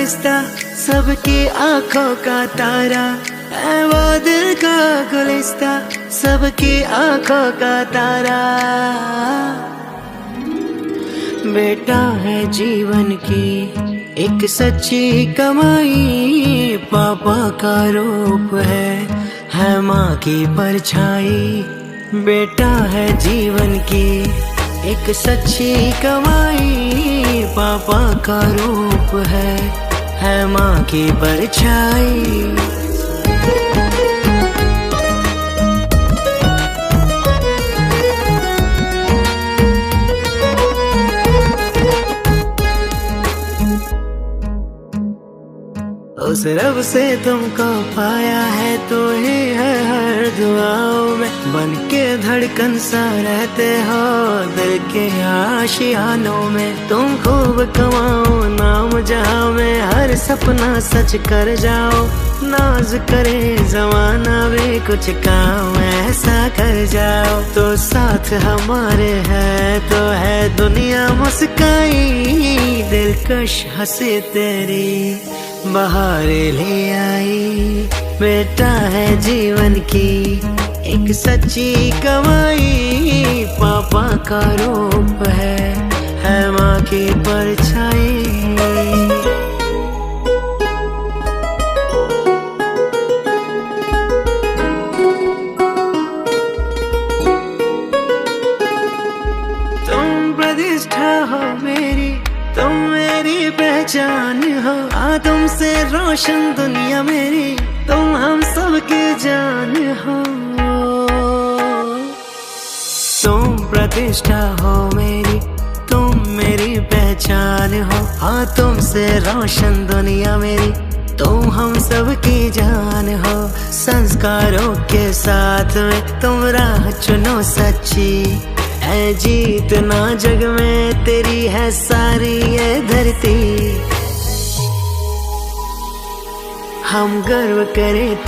गुलिस्ता सबकी आंखों का तारा है वो दिल का गुलिस्ता सबकी आंखों का तारा। बेटा है जीवन की एक सच्ची कमाई, पापा का रूप है माँ की परछाई। बेटा है जीवन की एक सच्ची कमाई, पापा का रूप है माँ की परछाई। उस रब से तुमको पाया है तो ही है हर दुआओं में, बन के धड़कन सा रहते हो दिल के आशियानों में। तुम खूब कमाओ नाम जहां में, हर सपना सच कर जाओ। नाज करे जमाना भी कुछ काम ऐसा कर जाओ, तो साथ हमारे है तो है दुनिया मुस्काई। दिलकश हंसी तेरी बहारे ले आई, बेटा है जीवन की एक सच्ची कमाई, पापा का रूप है माँ की परछाई। तुम प्रतिष्ठा हो मेरी, तुम मेरी पहचान हो। तुमसे रोशन दुनिया मेरी, तुम हम सब की जान हो। तुम प्रतिष्ठा हो मेरी, तुम मेरी पहचान हो। तुमसे रोशन दुनिया मेरी, तुम हम सब की जान हो। संस्कारों के साथ में तुम राह चुनो सच्ची, है जीतना जग में तेरी है सारी ये धरती। हम गर्व करें